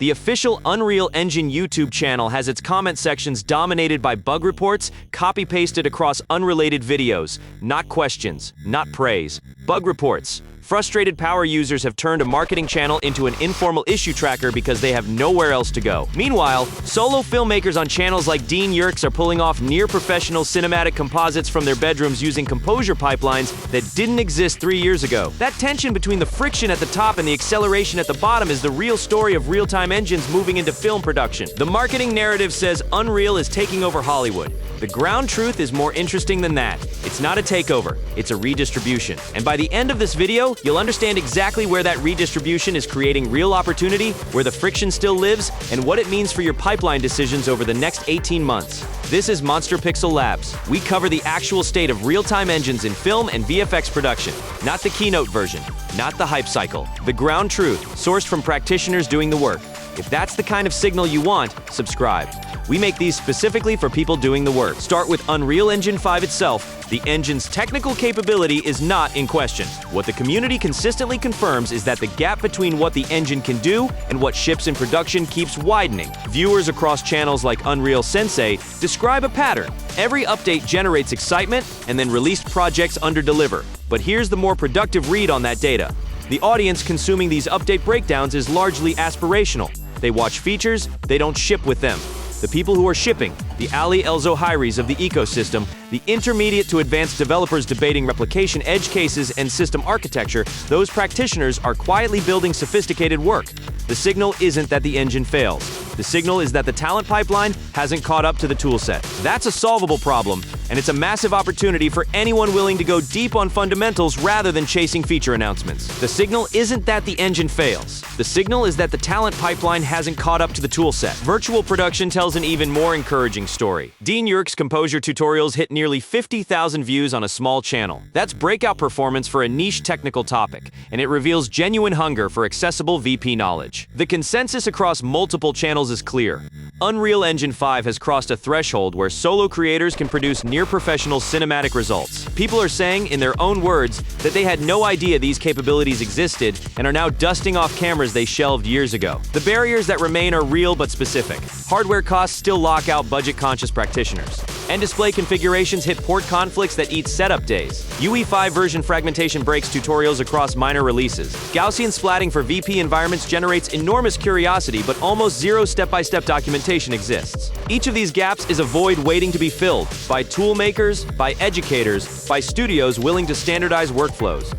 The official Unreal Engine YouTube channel has its comment sections dominated by bug reports, copy-pasted across unrelated videos. Not questions, not praise. Bug reports. Frustrated power users have turned a marketing channel into an informal issue tracker because they have nowhere else to go. Meanwhile, solo filmmakers on channels like Yurke are pulling off near-professional cinematic composites from their bedrooms using Composure pipelines that didn't exist 3 years ago. That tension between the friction at the top and the acceleration at the bottom is the real story of real-time engines moving into film production. The marketing narrative says Unreal is taking over Hollywood. The ground truth is more interesting than that. It's not a takeover, it's a redistribution. And by the end of this video, you'll understand exactly where that redistribution is creating real opportunity, where the friction still lives, and what it means for your pipeline decisions over the next 18 months. This is Monster Pixel Labs. We cover the actual state of real-time engines in film and VFX production, not the keynote version, not the hype cycle. The ground truth, sourced from practitioners doing the work. If that's the kind of signal you want, subscribe. We make these specifically for people doing the work. Start with Unreal Engine 5 itself. The engine's technical capability is not in question. What the community consistently confirms is that the gap between what the engine can do and what ships in production keeps widening. Viewers across channels like Unreal Sensei describe a pattern. Every update generates excitement, and then released projects underdeliver. But here's the more productive read on that data. The audience consuming these update breakdowns is largely aspirational. They watch features, they don't ship with them. The people who are shipping, the Elzoheiries of the ecosystem, the intermediate to advanced developers debating replication edge cases and system architecture, those practitioners are quietly building sophisticated work. The signal isn't that the engine fails. The signal is that the talent pipeline hasn't caught up to the toolset. That's a solvable problem, and it's a massive opportunity for anyone willing to go deep on fundamentals rather than chasing feature announcements. The signal isn't that the engine fails. The signal is that the talent pipeline hasn't caught up to the toolset. Virtual production tells an even more encouraging story. Yurke's Composure tutorials hit nearly 50,000 views on a small channel. That's breakout performance for a niche technical topic, and it reveals genuine hunger for accessible VP knowledge. The consensus across multiple channels is clear. Unreal Engine 5 has crossed a threshold where solo creators can produce near-professional cinematic results. People are saying, in their own words, that they had no idea these capabilities existed and are now dusting off cameras they shelved years ago. The barriers that remain are real but specific. Hardware costs still lock out budget-conscious practitioners. nDisplay configurations hit port conflicts that eat setup days. UE5 version fragmentation breaks tutorials across minor releases. Gaussian splatting for VP environments generates enormous curiosity, but almost zero step-by-step documentation exists. Each of these gaps is a void waiting to be filled by tool makers, by educators, by studios willing to standardize workflows.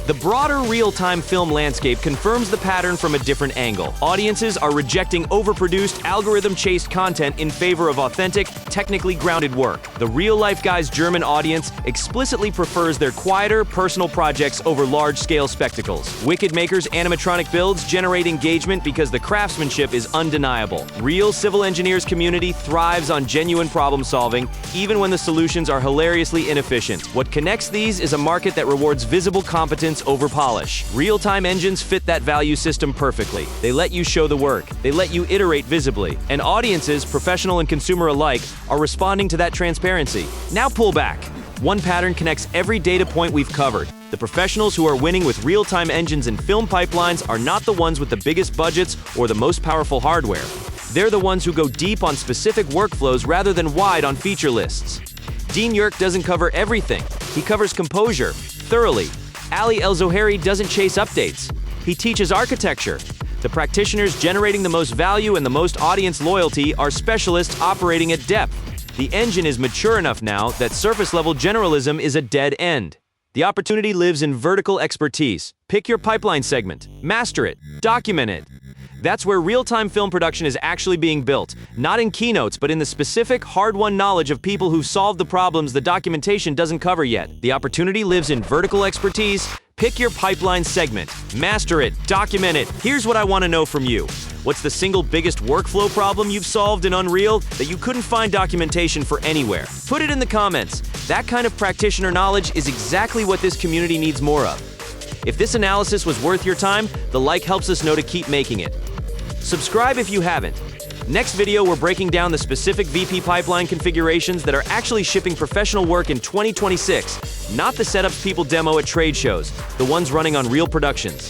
The broader real-time film landscape confirms the pattern from a different angle. Audiences are rejecting overproduced, algorithm-chased content in favor of authentic, technically grounded work. The real-life guy's German audience explicitly prefers their quieter, personal projects over large-scale spectacles. Wicked Maker's animatronic builds generate engagement because the craftsmanship is undeniable. Real civil engineers community thrives on genuine problem-solving, even when the solutions are hilariously inefficient. What connects these is a market that rewards visible competence over polish. Real-time engines fit that value system perfectly. They let you show the work. They let you iterate visibly. And audiences, professional and consumer alike, are responding to that transparency. Now pull back. One pattern connects every data point we've covered. The professionals who are winning with real-time engines and film pipelines are not the ones with the biggest budgets or the most powerful hardware. They're the ones who go deep on specific workflows rather than wide on feature lists. Yurke doesn't cover everything. He covers Composure thoroughly. Elzoheiry doesn't chase updates. He teaches architecture. The practitioners generating the most value and the most audience loyalty are specialists operating at depth. The engine is mature enough now that surface-level generalism is a dead end. The opportunity lives in vertical expertise. Pick your pipeline segment, master it, document it. That's where real-time film production is actually being built, not in keynotes, but in the specific, hard-won knowledge of people who've solved the problems the documentation doesn't cover yet. The opportunity lives in vertical expertise. Pick your pipeline segment, master it, document it. Here's what I want to know from you. What's the single biggest workflow problem you've solved in Unreal that you couldn't find documentation for anywhere? Put it in the comments. That kind of practitioner knowledge is exactly what this community needs more of. If this analysis was worth your time, the like helps us know to keep making it. Subscribe if you haven't. Next video, we're breaking down the specific VP pipeline configurations that are actually shipping professional work in 2026. Not the setups people demo at trade shows, the ones running on real productions.